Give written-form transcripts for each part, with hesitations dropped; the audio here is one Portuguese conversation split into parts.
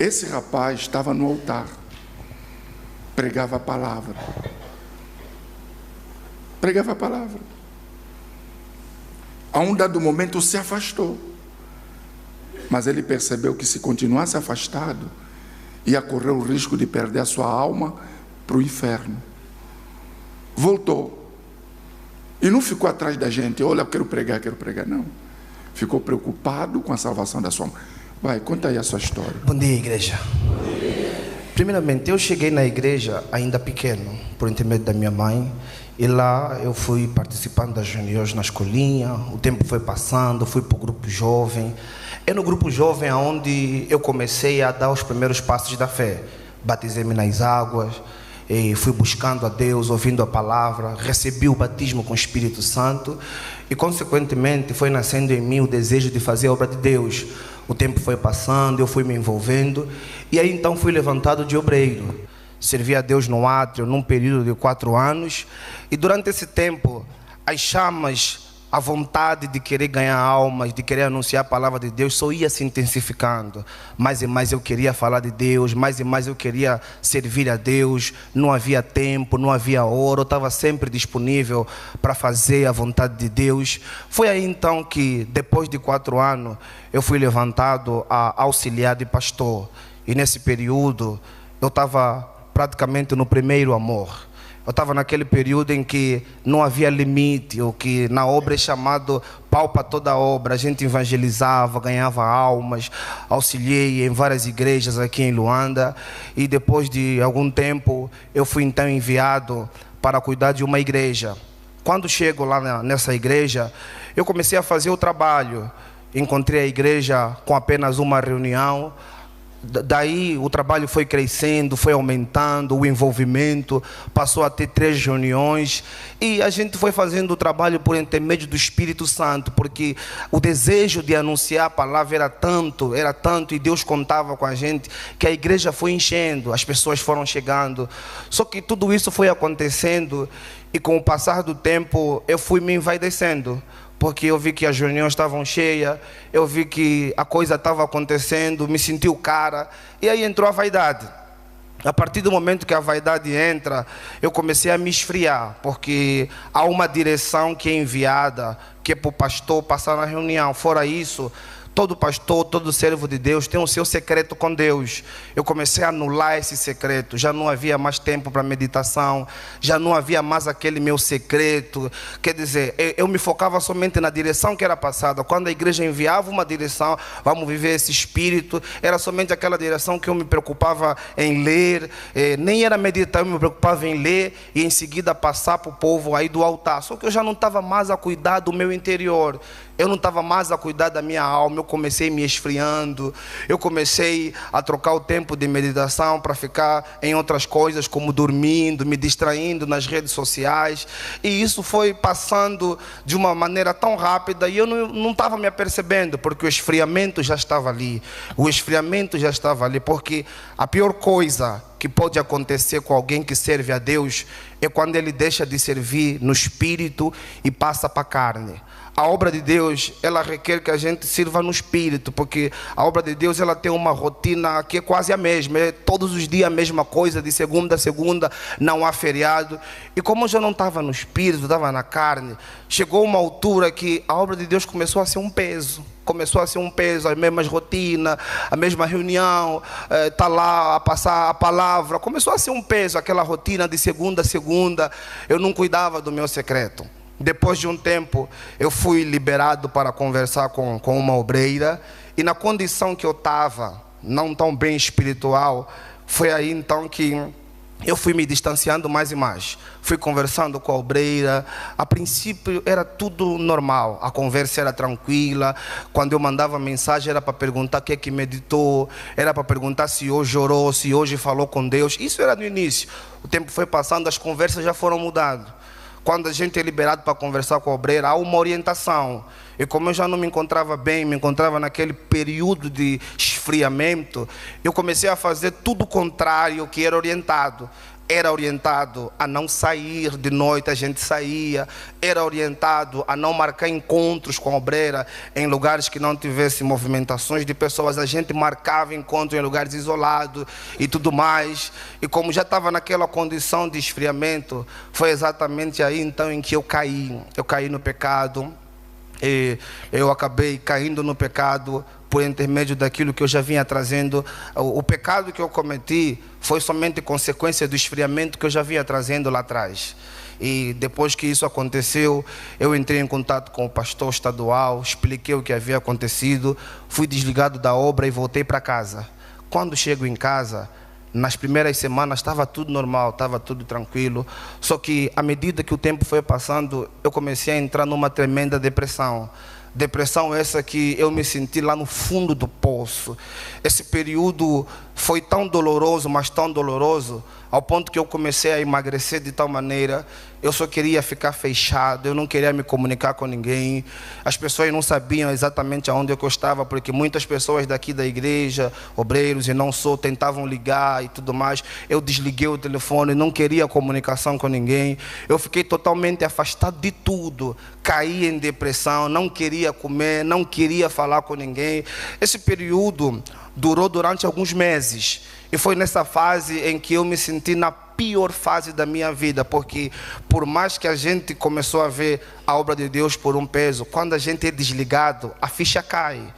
Esse rapaz estava no altar, pregava a palavra. Pregava a palavra. A um dado momento se afastou. Mas ele percebeu que se continuasse afastado, ia correr o risco de perder a sua alma para o inferno. Voltou. E não ficou atrás da gente, olha, eu quero pregar, não. Ficou preocupado com a salvação da sua alma. Vai, conta aí a sua história. Bom dia, igreja. Primeiramente, eu cheguei na igreja ainda pequeno, por intermédio da minha mãe. E lá eu fui participando das reuniões na escolinha. O tempo foi passando, fui para o grupo jovem. É no grupo jovem onde eu comecei a dar os primeiros passos da fé. Batizei-me nas águas, e fui buscando a Deus, ouvindo a palavra, recebi o batismo com o Espírito Santo e consequentemente foi nascendo em mim o desejo de fazer a obra de Deus. O tempo foi passando, eu fui me envolvendo e aí então fui levantado de obreiro. Servi a Deus no átrio num período de 4 anos e durante esse tempo as chamas, a vontade de querer ganhar almas, de querer anunciar a palavra de Deus só ia se intensificando. Mais e mais eu queria falar de Deus, mais e mais eu queria servir a Deus. Não havia tempo, não havia hora, eu estava sempre disponível para fazer a vontade de Deus. Foi aí então que depois de 4 anos eu fui levantado a auxiliar de pastor. E nesse período eu estava praticamente no primeiro amor. Eu estava naquele período em que não havia limite, o que na obra é chamado pau para toda a obra. A gente evangelizava, ganhava almas, auxiliei em várias igrejas aqui em Luanda. E depois de algum tempo, eu fui então enviado para cuidar de uma igreja. Quando chego lá nessa igreja, eu comecei a fazer o trabalho. Encontrei a igreja com apenas uma reunião. Daí o trabalho foi crescendo, foi aumentando, o envolvimento passou a ter 3 reuniões e a gente foi fazendo o trabalho por intermédio do Espírito Santo, porque o desejo de anunciar a palavra era tanto e Deus contava com a gente que a igreja foi enchendo, as pessoas foram chegando. Só que tudo isso foi acontecendo e com o passar do tempo eu fui me envaidecendo. Porque eu vi que as reuniões estavam cheias, eu vi que a coisa estava acontecendo, me senti o cara, e aí entrou a vaidade. A partir do momento que a vaidade entra, eu comecei a me esfriar, porque há uma direção que é enviada, que é para o pastor passar na reunião. Fora isso, todo pastor, todo servo de Deus tem o seu secreto com Deus. Eu comecei a anular esse secreto. Já não havia mais tempo para meditação. Já não havia mais aquele meu secreto. Quer dizer, eu me focava somente na direção que era passada. Quando a igreja enviava uma direção, vamos viver esse espírito, era somente aquela direção que eu me preocupava em ler. Nem era meditar, eu me preocupava em ler e em seguida passar para o povo aí do altar. Só que eu já não estava mais a cuidar do meu interior. Eu não estava mais a cuidar da minha alma, eu comecei me esfriando, eu comecei a trocar o tempo de meditação para ficar em outras coisas, como dormindo, me distraindo nas redes sociais, e isso foi passando de uma maneira tão rápida e eu não estava me apercebendo, porque o esfriamento já estava ali, porque a pior coisa que pode acontecer com alguém que serve a Deus é quando ele deixa de servir no espírito e passa para a carne. A obra de Deus, ela requer que a gente sirva no espírito, porque a obra de Deus, ela tem uma rotina que é quase a mesma, é todos os dias a mesma coisa, de segunda a segunda, não há feriado. E como eu já não estava no espírito, estava na carne, chegou uma altura que a obra de Deus começou a ser um peso. As mesmas rotinas, a mesma reunião, está lá a passar a palavra. Começou a ser um peso, aquela rotina de segunda a segunda. Eu não cuidava do meu secreto. Depois de um tempo, eu fui liberado para conversar com uma obreira. E na condição que eu estava, não tão bem espiritual, foi aí então que eu fui me distanciando mais e mais. Fui conversando com a obreira. A princípio era tudo normal, a conversa era tranquila. Quando eu mandava mensagem era para perguntar o que é que meditou, era para perguntar se hoje orou, se hoje falou com Deus. Isso era no início. O tempo foi passando, as conversas já foram mudando. Quando a gente é liberado para conversar com a obreira, há uma orientação. E como eu já não me encontrava bem, me encontrava naquele período de esfriamento, eu comecei a fazer tudo o contrário que era orientado. era orientado a não sair de noite, a gente saía, era orientado a não marcar encontros com a obreira em lugares que não tivessem movimentações de pessoas, a gente marcava encontros em lugares isolados e tudo mais. E como já estava naquela condição de esfriamento, foi exatamente aí então em que eu caí no pecado, e eu acabei caindo no pecado por intermédio daquilo que eu já vinha trazendo. O pecado que eu cometi foi somente consequência do esfriamento que eu já vinha trazendo lá atrás. E depois que isso aconteceu, eu entrei em contato com o pastor estadual, expliquei o que havia acontecido, fui desligado da obra e voltei para casa. Quando chego em casa, nas primeiras semanas estava tudo normal, estava tudo tranquilo, só que à medida que o tempo foi passando, eu comecei a entrar numa tremenda depressão. Depressão essa que eu me senti lá no fundo do poço. Esse período foi tão doloroso, mas tão doloroso, ao ponto que eu comecei a emagrecer de tal maneira, eu só queria ficar fechado, eu não queria me comunicar com ninguém. As pessoas não sabiam exatamente aonde eu estava, porque muitas pessoas daqui da igreja, obreiros e não só, tentavam ligar e tudo mais. Eu desliguei o telefone, não queria comunicação com ninguém. Eu fiquei totalmente afastado de tudo, caí em depressão, não queria comer, não queria falar com ninguém. Esse período durou durante alguns meses, e foi nessa fase em que eu me senti na pior fase da minha vida, porque por mais que a gente começou a ver a obra de Deus por um peso, quando a gente é desligado, a ficha cai.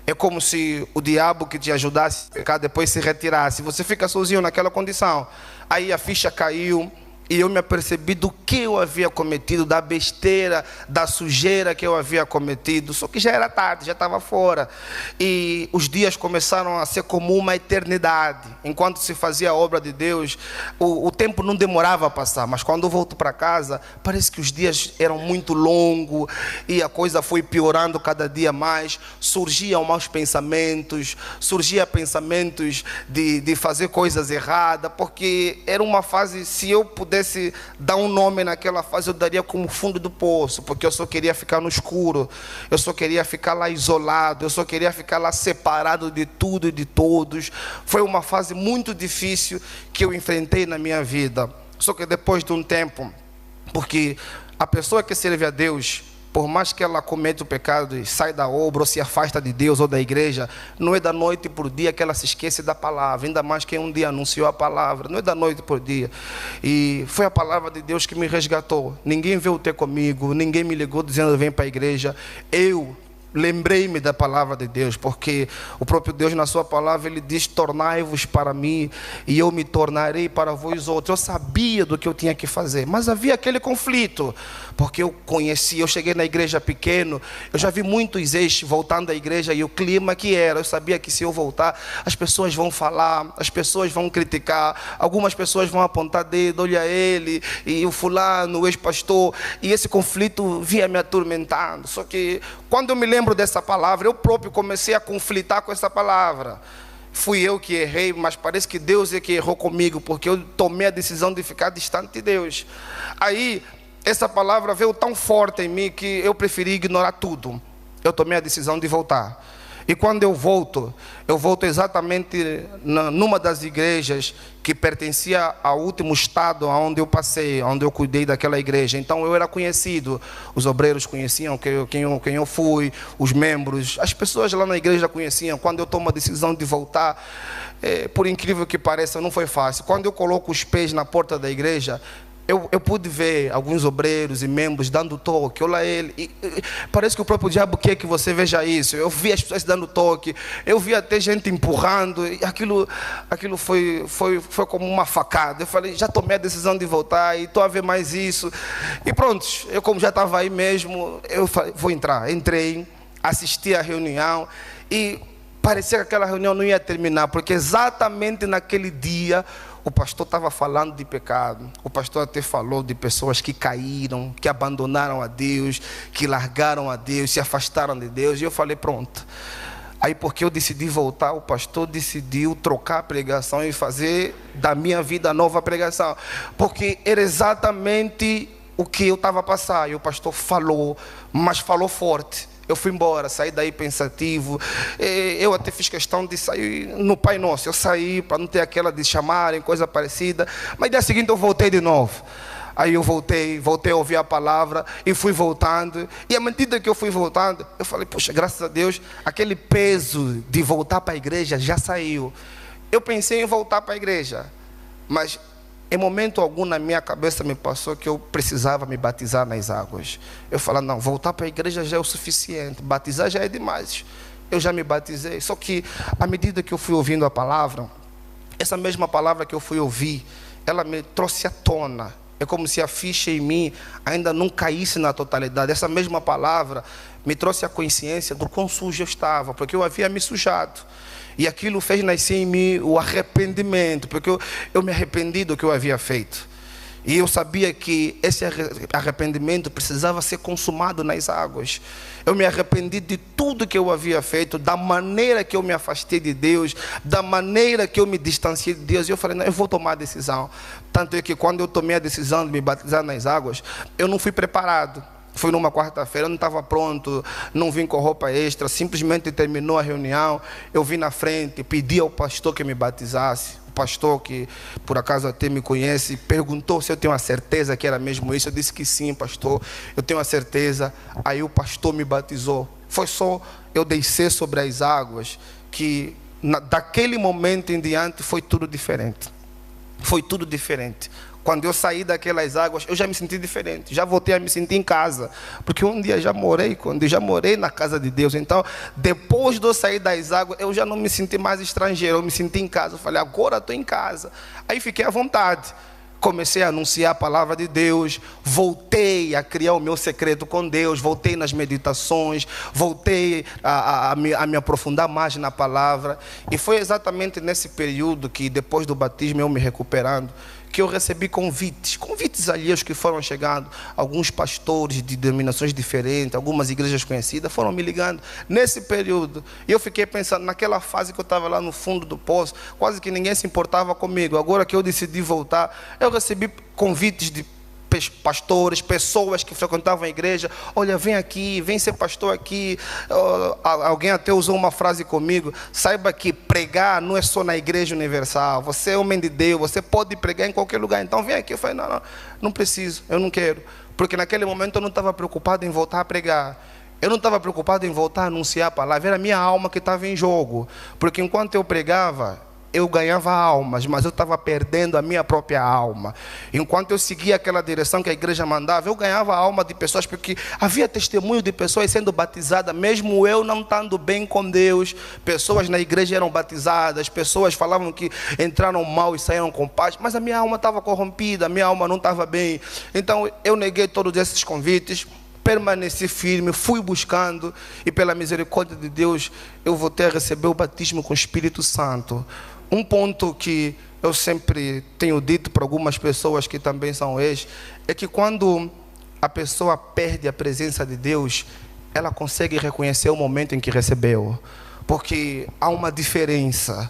É como se o diabo que te ajudasse a pecar depois se retirasse, você fica sozinho naquela condição. Aí a ficha caiu, e eu me apercebi do que eu havia cometido, da besteira, da sujeira que eu havia cometido. Só que já era tarde, já estava fora. E os dias começaram a ser como uma eternidade. Enquanto se fazia a obra de Deus, o tempo não demorava a passar. Mas quando eu volto para casa, parece que os dias eram muito longos. E a coisa foi piorando cada dia mais. Surgiam maus pensamentos. Surgiam pensamentos de fazer coisas erradas. Porque era uma fase, se eu pudesse dar um nome naquela fase, eu daria como fundo do poço, porque eu só queria ficar no escuro, eu só queria ficar lá isolado, eu só queria ficar lá separado de tudo e de todos. Foi uma fase muito difícil que eu enfrentei na minha vida. Só que depois de um tempo, porque a pessoa que serve a Deus, por mais que ela cometa o pecado e sai da obra ou se afasta de Deus ou da igreja, não é da noite por dia que ela se esquece da palavra, ainda mais que um dia anunciou a palavra, não é da noite por dia. E foi a palavra de Deus que me resgatou. Ninguém veio ter comigo, ninguém me ligou dizendo vem para a igreja. Eu lembrei-me da palavra de Deus, porque o próprio Deus na sua palavra, Ele diz, tornai-vos para mim e eu me tornarei para vós outros. Eu sabia do que eu tinha que fazer, mas havia aquele conflito, porque eu conhecia, eu cheguei na igreja pequeno, eu já vi muitos ex voltando da igreja e o clima que era, eu sabia que se eu voltar, as pessoas vão falar, as pessoas vão criticar, algumas pessoas vão apontar dedo, olha ele, e o fulano, o ex-pastor, e esse conflito vinha me atormentando. Só que quando eu me lembro dessa palavra, eu próprio comecei a conflitar com essa palavra. Fui eu que errei, mas parece que Deus é que errou comigo, porque eu tomei a decisão de ficar distante de Deus. Aí, essa palavra veio tão forte em mim que eu preferi ignorar tudo. Eu tomei a decisão de voltar. E quando eu volto exatamente numa das igrejas que pertencia ao último estado onde eu passei, onde eu cuidei daquela igreja. Então eu era conhecido, os obreiros conheciam quem eu fui, os membros, as pessoas lá na igreja conheciam. Quando eu tomo a decisão de voltar, por incrível que pareça, não foi fácil. Quando eu coloco os pés na porta da igreja, eu pude ver alguns obreiros e membros dando toque, olha ele, e parece que o próprio diabo quer que você veja isso. Eu vi as pessoas dando toque, eu vi até gente empurrando, e aquilo foi como uma facada. Eu falei, já tomei a decisão de voltar e estou a ver mais isso. E pronto, eu como já estava aí mesmo, eu falei, vou entrar. Entrei, assisti à reunião e parecia que aquela reunião não ia terminar, porque exatamente naquele dia o pastor estava falando de pecado. O pastor até falou de pessoas que caíram, que abandonaram a Deus, que largaram a Deus, se afastaram de Deus. E eu falei, pronto. Aí porque eu decidi voltar, o pastor decidiu trocar a pregação e fazer da minha vida a nova pregação. Porque era exatamente o que eu estava a passar. E o pastor falou, mas falou forte. eu fui embora, saí daí pensativo. Eu até fiz questão de sair no Pai Nosso. Eu saí para não ter aquela de chamarem, coisa parecida. Mas dia seguinte eu voltei de novo. Aí eu voltei a ouvir a palavra e fui voltando. E à medida que eu fui voltando, eu falei, poxa, graças a Deus, aquele peso de voltar para a igreja já saiu. Eu pensei em voltar para a igreja, mas em momento algum na minha cabeça me passou que eu precisava me batizar nas águas. Eu falei, não, voltar para a igreja já é o suficiente, batizar já é demais. Eu já me batizei, só que à medida que eu fui ouvindo a palavra, essa mesma palavra que eu fui ouvir, ela me trouxe à tona. É como se a ficha em mim ainda não caísse na totalidade. Essa mesma palavra me trouxe a consciência do quão sujo eu estava, porque eu havia me sujado. E aquilo fez nascer em mim o arrependimento, porque eu me arrependi do que eu havia feito. E eu sabia que esse arrependimento precisava ser consumado nas águas. Eu me arrependi de tudo que eu havia feito, da maneira que eu me afastei de Deus, da maneira que eu me distanciei de Deus. E eu falei, não, eu vou tomar a decisão. Tanto é que quando eu tomei a decisão de me batizar nas águas, eu não fui preparado. Foi numa quarta-feira, eu não estava pronto, não vim com roupa extra, simplesmente terminou a reunião, eu vim na frente, pedi ao pastor que me batizasse. O pastor, que por acaso até me conhece, perguntou se eu tenho a certeza que era mesmo isso. Eu disse que sim, pastor, eu tenho a certeza. Aí o pastor me batizou. Foi só eu descer sobre as águas que daquele momento em diante foi tudo diferente. Foi tudo diferente. Quando eu saí daquelas águas, eu já me senti diferente. Já voltei a me sentir em casa. Porque um dia já morei na casa de Deus. Então, depois de eu sair das águas, eu já não me senti mais estrangeiro. Eu me senti em casa. Eu falei, agora estou em casa. Aí fiquei à vontade. Comecei a anunciar a palavra de Deus. Voltei a criar o meu secreto com Deus. Voltei nas meditações. Voltei a me aprofundar mais na palavra. E foi exatamente nesse período que, depois do batismo, eu me recuperando, que eu recebi convites alheios que foram chegando. Alguns pastores de denominações diferentes, algumas igrejas conhecidas foram me ligando nesse período. E eu fiquei pensando, naquela fase que eu estava lá no fundo do poço, quase que ninguém se importava comigo. Agora que eu decidi voltar, eu recebi convites de pastores, pessoas que frequentavam a igreja. Olha, vem aqui, vem ser pastor aqui. Alguém até usou uma frase comigo: saiba que pregar não é só na igreja universal. Você é homem de Deus, você pode pregar em qualquer lugar, então vem aqui. Eu falei, não preciso, eu não quero. Porque naquele momento eu não estava preocupado em voltar a pregar. Eu não estava preocupado em voltar a anunciar a palavra. Era a minha alma que estava em jogo. Porque enquanto eu pregava, eu ganhava almas, mas eu estava perdendo a minha própria alma. Enquanto eu seguia aquela direção que a igreja mandava, eu ganhava a alma de pessoas, porque havia testemunho de pessoas sendo batizadas, mesmo eu não estando bem com Deus. Pessoas na igreja eram batizadas, pessoas falavam que entraram mal e saíram com paz, mas a minha alma estava corrompida, a minha alma não estava bem. Então eu neguei todos esses convites, permaneci firme, fui buscando, e pela misericórdia de Deus eu voltei a receber o batismo com o Espírito Santo. Um ponto que eu sempre tenho dito para algumas pessoas que também são ex, é que quando a pessoa perde a presença de Deus, ela consegue reconhecer o momento em que recebeu, porque há uma diferença.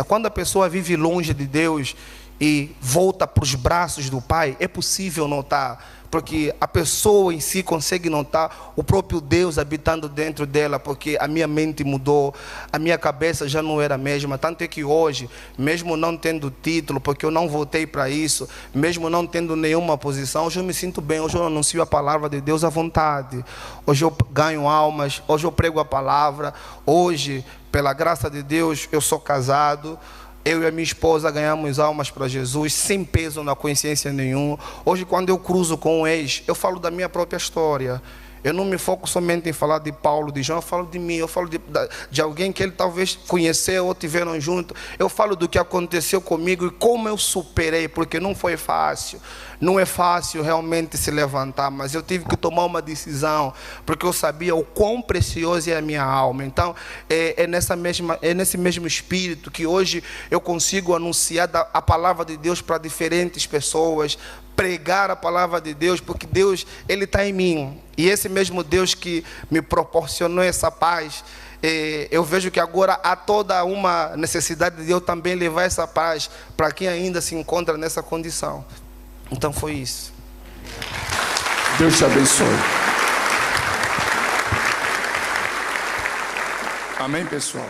Quando a pessoa vive longe de Deus e volta para os braços do Pai, é possível notar, porque a pessoa em si consegue notar o próprio Deus habitando dentro dela, porque a minha mente mudou, a minha cabeça já não era a mesma. Tanto é que hoje, mesmo não tendo título, porque eu não voltei para isso, mesmo não tendo nenhuma posição, hoje eu me sinto bem, hoje eu anuncio a palavra de Deus à vontade, hoje eu ganho almas, hoje eu prego a palavra, hoje, pela graça de Deus, eu sou casado. Eu e a minha esposa ganhamos almas para Jesus, sem peso na consciência nenhum. Hoje, quando eu cruzo com um ex, eu falo da minha própria história. Eu não me foco somente em falar de Paulo, de João, eu falo de mim, eu falo de alguém que ele talvez conheceu ou tiveram junto. Eu falo do que aconteceu comigo e como eu superei, porque não foi fácil. Não é fácil realmente se levantar, mas eu tive que tomar uma decisão, porque eu sabia o quão preciosa é a minha alma. Então, é nesse mesmo espírito que hoje eu consigo anunciar a palavra de Deus para diferentes pessoas, pregar a palavra de Deus, porque Deus, Ele está em mim. E esse mesmo Deus que me proporcionou essa paz, eu vejo que agora há toda uma necessidade de eu também levar essa paz para quem ainda se encontra nessa condição. Então foi isso. Deus te abençoe. Amém, pessoal?